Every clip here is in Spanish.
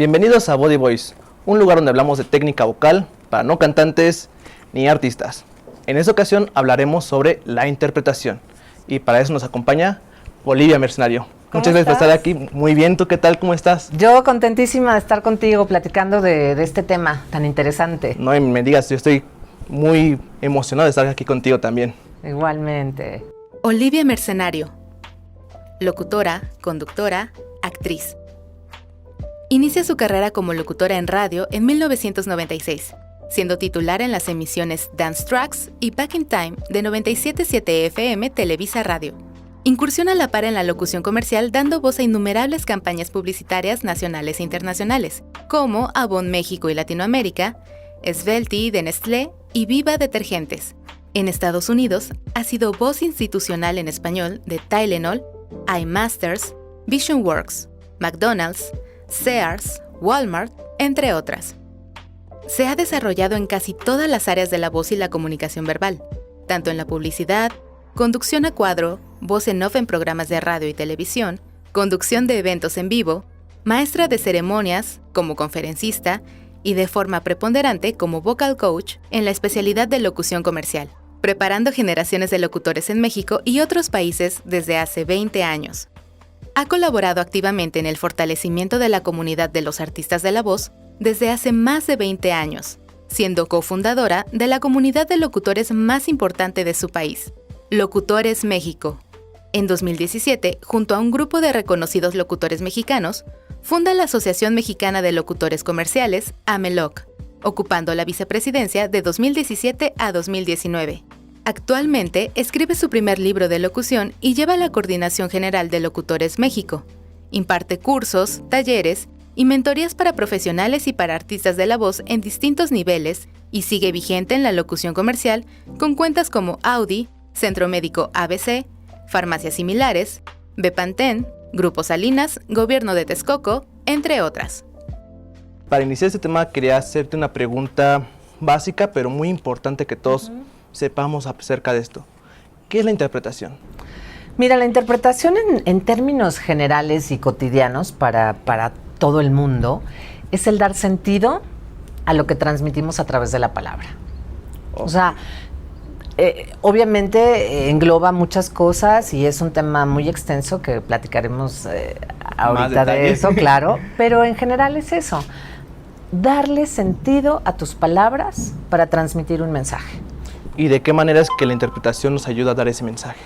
Bienvenidos a Body Voice, un lugar donde hablamos de técnica vocal para no cantantes ni artistas. En esta ocasión hablaremos sobre la interpretación y para eso nos acompaña Olivia Mercenario. Muchas gracias por estar aquí. Muy bien, ¿tú qué tal? ¿Cómo estás? Yo contentísima de estar contigo platicando de este tema tan interesante. No me digas, yo estoy muy emocionado de estar aquí contigo también. Igualmente. Olivia Mercenario, locutora, conductora, actriz. Inicia su carrera como locutora en radio en 1996, siendo titular en las emisiones Dance Tracks y Back in Time de 97.7 FM Televisa Radio. Incursiona a la par en la locución comercial dando voz a innumerables campañas publicitarias nacionales e internacionales, como Avon México y Latinoamérica, Svelti de Nestlé y Viva Detergentes. En Estados Unidos, ha sido voz institucional en español de Tylenol, iMasters, VisionWorks, McDonald's, Sears, Walmart, entre otras. Se ha desarrollado en casi todas las áreas de la voz y la comunicación verbal, tanto en la publicidad, conducción a cuadro, voz en off en programas de radio y televisión, conducción de eventos en vivo, maestra de ceremonias, como conferencista, y de forma preponderante como vocal coach en la especialidad de locución comercial, preparando generaciones de locutores en México y otros países desde hace 20 años. Ha colaborado activamente en el fortalecimiento de la comunidad de los artistas de la voz desde hace más de 20 años, siendo cofundadora de la comunidad de locutores más importante de su país, Locutores México. En 2017, junto a un grupo de reconocidos locutores mexicanos, funda la Asociación Mexicana de Locutores Comerciales, AMELOC, ocupando la vicepresidencia de 2017 a 2019. Actualmente, escribe su primer libro de locución y lleva la Coordinación General de Locutores México. Imparte cursos, talleres y mentorías para profesionales y para artistas de la voz en distintos niveles y sigue vigente en la locución comercial con cuentas como Audi, Centro Médico ABC, Farmacias Similares, Bepantén, Grupo Salinas, Gobierno de Texcoco, entre otras. Para iniciar este tema quería hacerte una pregunta básica, pero muy importante que todos sepamos acerca de esto. ¿Qué es la interpretación? Mira, la interpretación en términos generales y cotidianos para todo el mundo es el dar sentido a lo que transmitimos a través de la palabra. O sea, obviamente engloba muchas cosas y es un tema muy extenso que platicaremos ahorita de eso, claro, pero en general es eso, darle sentido a tus palabras para transmitir un mensaje. ¿Y de qué manera es que la interpretación nos ayuda a dar ese mensaje?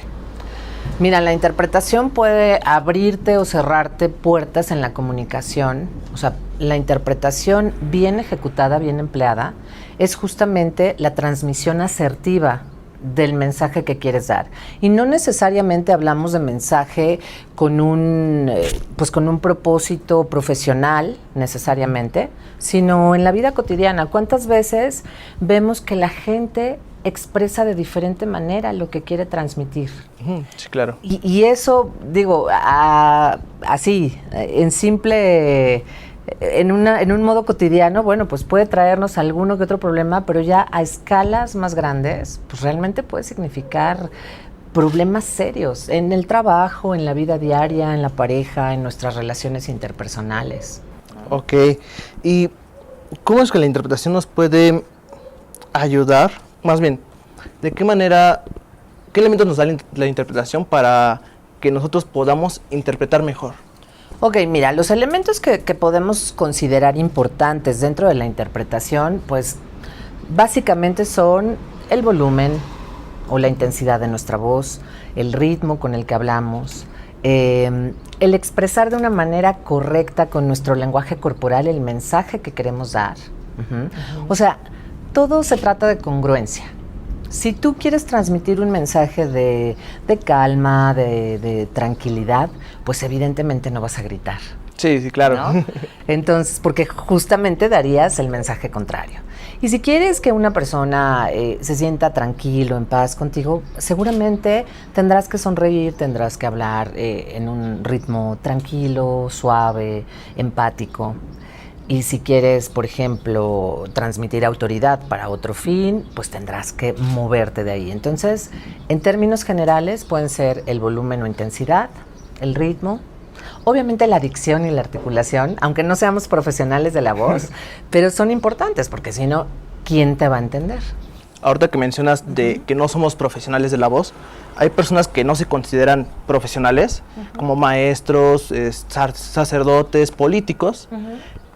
Mira, la interpretación puede abrirte o cerrarte puertas en la comunicación. O sea, la interpretación bien ejecutada, bien empleada, es justamente la transmisión asertiva del mensaje que quieres dar. Y no necesariamente hablamos de mensaje con un propósito profesional, necesariamente, sino en la vida cotidiana. ¿Cuántas veces vemos que la gente expresa de diferente manera lo que quiere transmitir? Sí, claro. Y eso, digo, así, en un modo cotidiano, bueno, pues puede traernos alguno que otro problema, pero ya a escalas más grandes, pues realmente puede significar problemas serios en el trabajo, en la vida diaria, en la pareja, en nuestras relaciones interpersonales. Ok. ¿Y cómo es que la interpretación nos puede ayudar? Más bien, ¿de qué manera, qué elementos nos da la interpretación para que nosotros podamos interpretar mejor? Ok, mira, los elementos que podemos considerar importantes dentro de la interpretación, pues básicamente son el volumen o la intensidad de nuestra voz, el ritmo con el que hablamos, el expresar de una manera correcta con nuestro lenguaje corporal el mensaje que queremos dar. O sea, todo se trata de congruencia. Si tú quieres transmitir un mensaje de calma, de tranquilidad, pues evidentemente no vas a gritar. Sí, claro. ¿No? Entonces, porque justamente darías el mensaje contrario. Y si quieres que una persona se sienta tranquilo, en paz contigo, seguramente tendrás que sonreír, tendrás que hablar en un ritmo tranquilo, suave, empático. Y si quieres, por ejemplo, transmitir autoridad para otro fin, pues tendrás que moverte de ahí. Entonces, en términos generales, pueden ser el volumen o intensidad, el ritmo, Obviamente la dicción y la articulación, aunque no seamos profesionales de la voz, pero son importantes porque si no, ¿quién te va a entender? Ahorita que mencionas de que no somos profesionales de la voz, hay personas que no se consideran profesionales, como maestros, sacerdotes, políticos,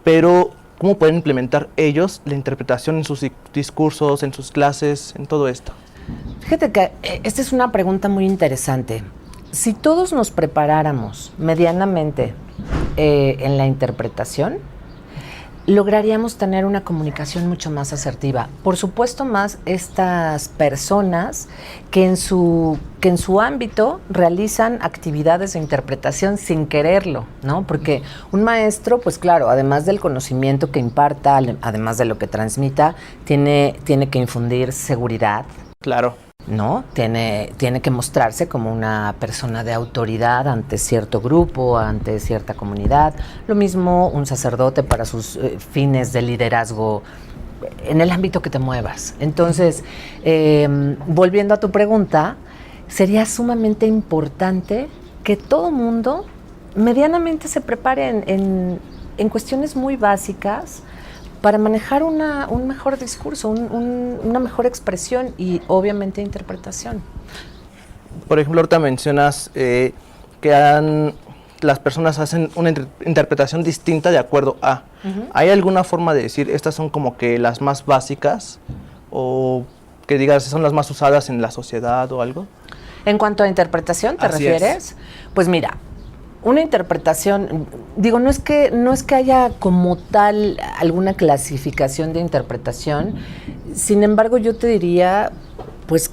pero ¿cómo pueden implementar ellos la interpretación en sus discursos, en sus clases, en todo esto? Fíjate que esta es una pregunta muy interesante. Si todos nos preparáramos medianamente en la interpretación, lograríamos tener una comunicación mucho más asertiva. Por supuesto, más estas personas que en su ámbito realizan actividades de interpretación sin quererlo, ¿no? Porque un maestro, pues claro, además del conocimiento que imparta, además de lo que transmita, tiene que infundir seguridad. Claro. ¿No? Tiene que mostrarse como una persona de autoridad ante cierto grupo, ante cierta comunidad. Lo mismo un sacerdote para sus fines de liderazgo en el ámbito que te muevas. Entonces, volviendo a tu pregunta, sería sumamente importante que todo mundo medianamente se prepare en cuestiones muy básicas para manejar un mejor discurso, una mejor expresión y obviamente interpretación. Por ejemplo, ahorita mencionas que las personas hacen una interpretación distinta de acuerdo a. ¿Hay alguna forma de decir estas son como que las más básicas o que digas son las más usadas en la sociedad o algo? En cuanto a interpretación, ¿te refieres? Pues mira, una interpretación, digo, no es que haya como tal alguna clasificación de interpretación, sin embargo yo te diría, pues,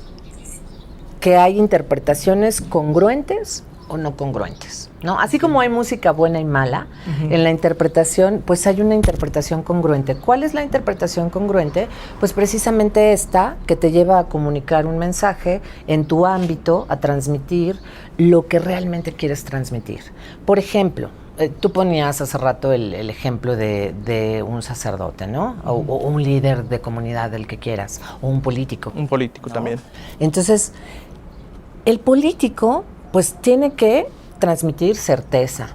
que hay interpretaciones congruentes o no congruentes, ¿no? Así como hay música buena y mala, en la interpretación, pues hay una interpretación congruente. ¿Cuál es la interpretación congruente? Pues precisamente esta que te lleva a comunicar un mensaje en tu ámbito, a transmitir lo que realmente quieres transmitir. Por ejemplo, tú ponías hace rato el ejemplo de un sacerdote, ¿no? O un líder de comunidad, del que quieras, o un político. Un político, ¿no? También. Entonces, el político pues tiene que transmitir certeza,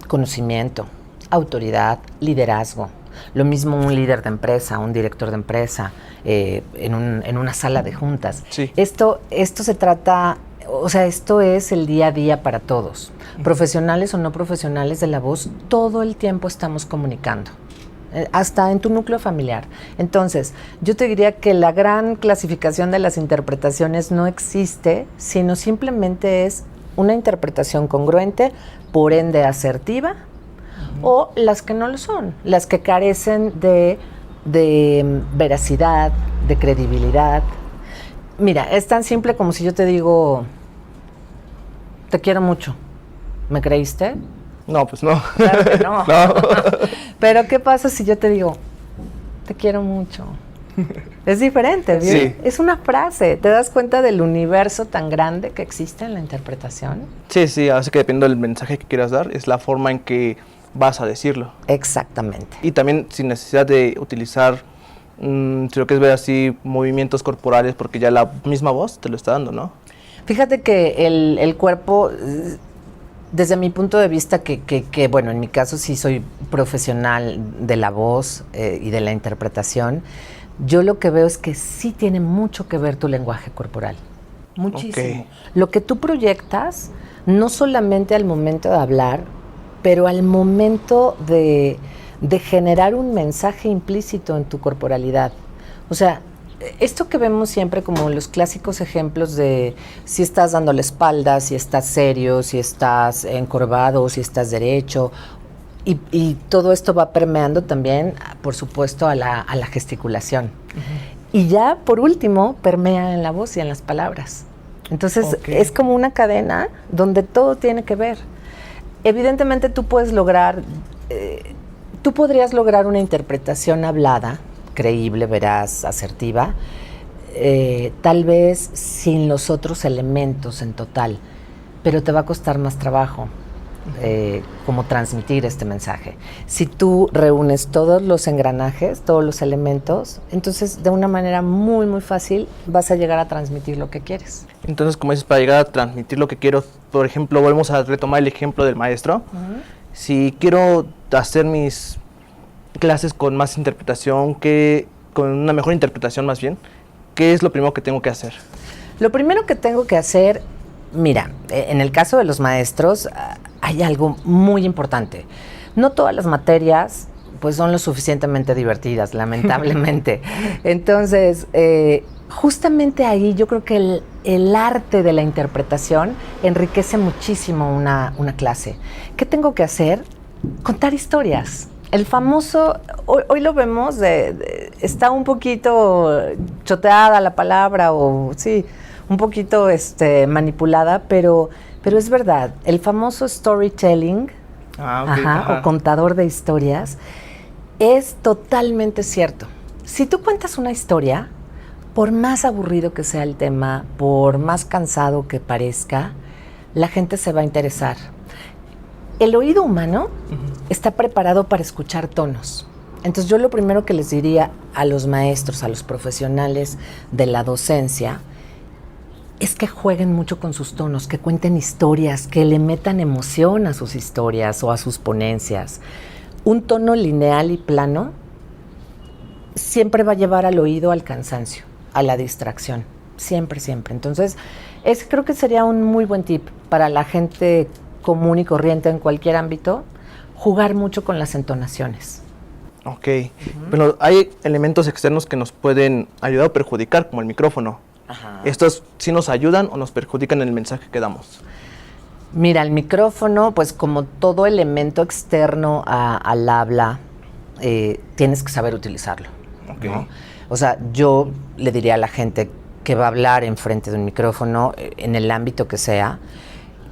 conocimiento, autoridad, liderazgo. Lo mismo un líder de empresa, un director de empresa, en una sala de juntas. Sí. Esto se trata, o sea, esto es el día a día para todos. Profesionales o no profesionales de la voz, todo el tiempo estamos comunicando. Hasta en tu núcleo familiar. Entonces, yo te diría que la gran clasificación de las interpretaciones no existe, sino simplemente es una interpretación congruente, por ende asertiva, o las que no lo son, las que carecen de veracidad, de credibilidad. Mira, es tan simple como si yo te digo, te quiero mucho. ¿Me creíste? No, pues no. Claro que no. No. Pero ¿qué pasa si yo te digo, te quiero mucho? Es diferente, ¿bien? Sí. Es una frase. ¿Te das cuenta del universo tan grande que existe en la interpretación? Sí, así que dependiendo del mensaje que quieras dar, es la forma en que vas a decirlo. Exactamente. Y también sin necesidad de utilizar, si lo quieres ver así, movimientos corporales, porque ya la misma voz te lo está dando, ¿no? Fíjate que el cuerpo, desde mi punto de vista, que bueno, en mi caso sí soy profesional de la voz y de la interpretación, yo lo que veo es que sí tiene mucho que ver tu lenguaje corporal. Muchísimo. Okay. Lo que tú proyectas, no solamente al momento de hablar, pero al momento de generar un mensaje implícito en tu corporalidad. O sea, esto que vemos siempre como los clásicos ejemplos de si estás dando la espalda, si estás serio, si estás encorvado, si estás derecho, y todo esto va permeando también, por supuesto, a la gesticulación. Y ya, por último, permea en la voz y en las palabras. Entonces, es como una cadena donde todo tiene que ver. Evidentemente, tú podrías lograr una interpretación hablada, creíble, veraz, asertiva, tal vez sin los otros elementos en total, pero te va a costar más trabajo. cómo transmitir este mensaje. Si tú reúnes todos los engranajes, todos los elementos, entonces de una manera muy, muy fácil vas a llegar a transmitir lo que quieres. Entonces, como dices, para llegar a transmitir lo que quiero, por ejemplo, volvemos a retomar el ejemplo del maestro. Si quiero hacer mis clases con más interpretación, con una mejor interpretación más bien, ¿qué es lo primero que tengo que hacer? Lo primero que tengo que hacer, mira, en el caso de los maestros hay algo muy importante. No todas las materias pues son lo suficientemente divertidas, lamentablemente. Entonces, justamente ahí yo creo que el arte de la interpretación enriquece muchísimo una clase. ¿Qué tengo que hacer? Contar historias. El famoso, hoy lo vemos, está un poquito choteada la palabra, o sí, un poquito manipulada, pero es verdad. El famoso storytelling, o contador de historias, es totalmente cierto. Si tú cuentas una historia, por más aburrido que sea el tema, por más cansado que parezca, la gente se va a interesar. El oído humano está preparado para escuchar tonos. Entonces yo lo primero que les diría a los maestros, a los profesionales de la docencia, es que jueguen mucho con sus tonos, que cuenten historias, que le metan emoción a sus historias o a sus ponencias. Un tono lineal y plano siempre va a llevar al oído al cansancio, a la distracción, siempre, siempre. Entonces, creo que sería un muy buen tip para la gente común y corriente en cualquier ámbito, jugar mucho con las entonaciones. Ok, pero hay elementos externos que nos pueden ayudar o perjudicar, como el micrófono. ¿Estos sí nos ayudan o nos perjudican en el mensaje que damos? Mira, el micrófono, pues como todo elemento externo al habla, tienes que saber utilizarlo. ¿No? O sea, yo le diría a la gente que va a hablar enfrente de un micrófono, en el ámbito que sea,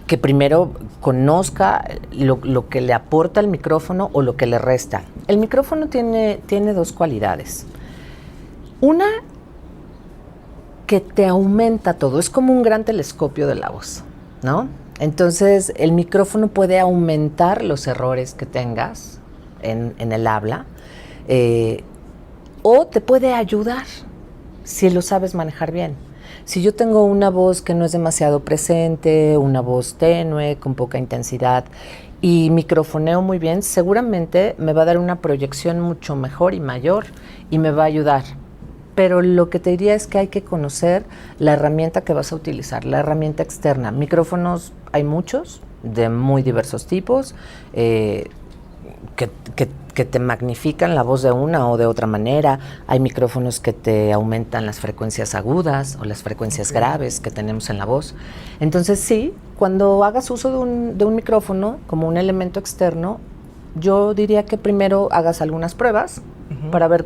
que primero conozca lo que le aporta el micrófono o lo que le resta. El micrófono tiene dos cualidades. Una, que te aumenta todo, es como un gran telescopio de la voz, ¿no? Entonces, el micrófono puede aumentar los errores que tengas en el habla, o te puede ayudar si lo sabes manejar bien. Si yo tengo una voz que no es demasiado presente, una voz tenue, con poca intensidad, y microfoneo muy bien, seguramente me va a dar una proyección mucho mejor y mayor y me va a ayudar. Pero lo que te diría es que hay que conocer la herramienta que vas a utilizar, la herramienta externa. Micrófonos hay muchos, de muy diversos tipos, que te magnifican la voz de una o de otra manera. Hay micrófonos que te aumentan las frecuencias agudas o las frecuencias graves que tenemos en la voz. Entonces sí, cuando hagas uso de un micrófono como un elemento externo, yo diría que primero hagas algunas pruebas para ver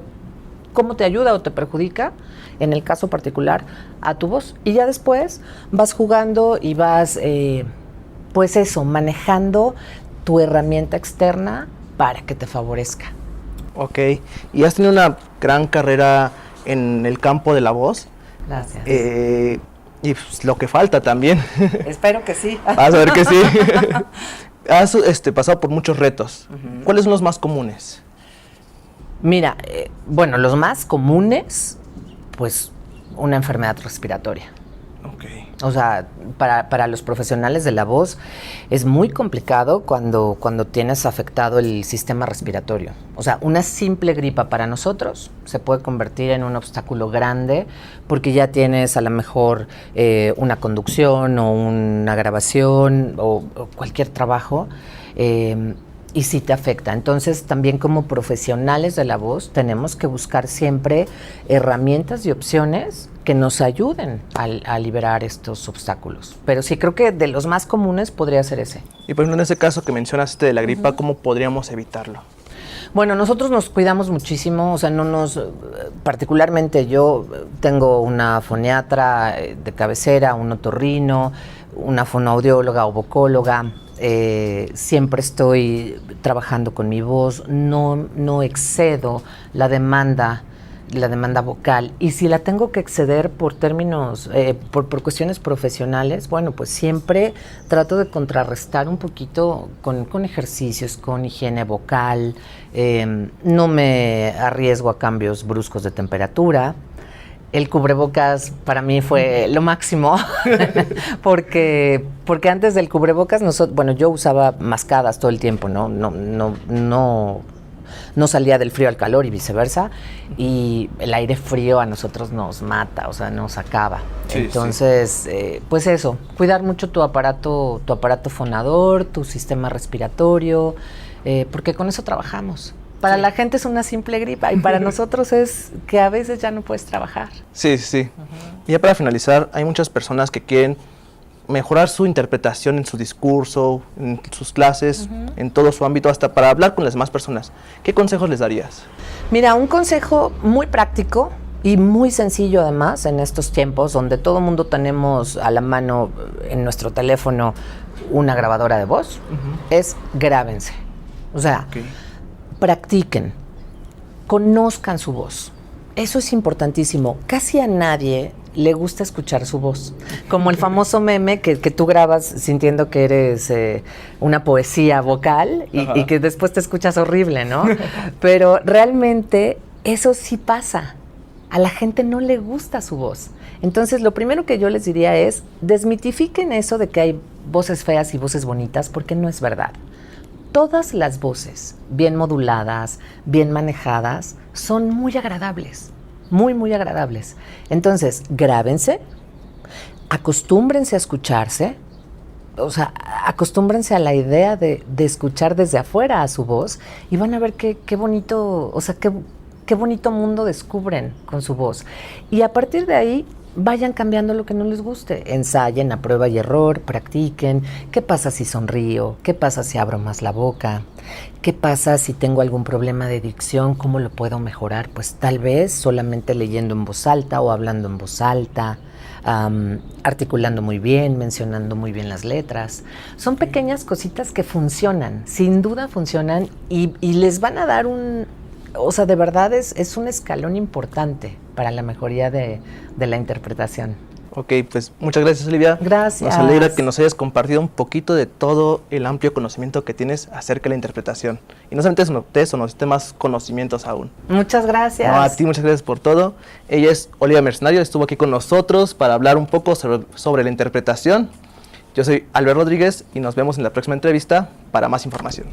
cómo te ayuda o te perjudica, en el caso particular, a tu voz. Y ya después vas jugando y vas, pues eso, manejando tu herramienta externa para que te favorezca. Ok, y has tenido una gran carrera en el campo de la voz. Gracias. Y pues, lo que falta también. Espero que sí. Vas a ver que sí. Has pasado por muchos retos. ¿Cuáles son los más comunes? Mira, bueno, los más comunes, pues una enfermedad respiratoria. Okay. O sea, para los profesionales de la voz es muy complicado cuando tienes afectado el sistema respiratorio. O sea, una simple gripa para nosotros se puede convertir en un obstáculo grande porque ya tienes a lo mejor una conducción o una grabación o cualquier trabajo. Y sí te afecta. Entonces, también como profesionales de la voz, tenemos que buscar siempre herramientas y opciones que nos ayuden a liberar estos obstáculos. Pero sí creo que de los más comunes podría ser ese. Y por ejemplo, en ese caso que mencionaste de la gripa, ¿cómo podríamos evitarlo? Bueno, nosotros nos cuidamos muchísimo, o sea, particularmente yo tengo una foniatra de cabecera, un otorrino, una fonoaudióloga o vocóloga. Siempre estoy trabajando con mi voz, no excedo la demanda la demanda vocal, y si la tengo que exceder por términos, por cuestiones profesionales, bueno, pues siempre trato de contrarrestar un poquito con ejercicios, con higiene vocal, no me arriesgo a cambios bruscos de temperatura. El cubrebocas para mí fue lo máximo, porque antes del cubrebocas, yo usaba mascadas todo el tiempo, no salía del frío al calor y viceversa, y el aire frío a nosotros nos mata, o sea, nos acaba. Sí, entonces, pues eso, cuidar mucho tu aparato fonador, tu sistema respiratorio, porque con eso trabajamos. Para la gente es una simple gripa y para nosotros es que a veces ya no puedes trabajar. Sí. Y ya para finalizar, hay muchas personas que quieren mejorar su interpretación en su discurso, en sus clases, en todo su ámbito, hasta para hablar con las demás personas. ¿Qué consejos les darías? Mira, un consejo muy práctico y muy sencillo además en estos tiempos donde todo el mundo tenemos a la mano en nuestro teléfono una grabadora de voz, es grábense. O sea, practiquen, conozcan su voz. Eso es importantísimo. Casi a nadie le gusta escuchar su voz. Como el famoso meme que tú grabas sintiendo que eres una poesía vocal y que después te escuchas horrible, ¿no? Pero realmente eso sí pasa. A la gente no le gusta su voz. Entonces, lo primero que yo les diría es, desmitifiquen eso de que hay voces feas y voces bonitas, porque no es verdad. Todas las voces, bien moduladas, bien manejadas, son muy agradables, muy agradables. Entonces, grábense, acostúmbrense a escucharse, o sea, acostúmbrense a la idea de escuchar desde afuera a su voz y van a ver qué bonito, o sea, qué bonito mundo descubren con su voz. Y a partir de ahí, vayan cambiando lo que no les guste. Ensayen a prueba y error, practiquen. ¿Qué pasa si sonrío? ¿Qué pasa si abro más la boca? ¿Qué pasa si tengo algún problema de dicción? ¿Cómo lo puedo mejorar? Pues tal vez solamente leyendo en voz alta o hablando en voz alta, articulando muy bien, mencionando muy bien las letras. Son pequeñas cositas que funcionan, sin duda funcionan y les van a dar o sea, de verdad es un escalón importante para la mejoría de la interpretación. Ok, pues muchas gracias, Olivia. Gracias. Nos alegra que nos hayas compartido un poquito de todo el amplio conocimiento que tienes acerca de la interpretación. Y no solamente eso, nos diste más conocimientos aún. Muchas gracias. No, a ti muchas gracias por todo. Ella es Olivia Mercenario, estuvo aquí con nosotros para hablar un poco sobre la interpretación. Yo soy Albert Rodríguez y nos vemos en la próxima entrevista para más información.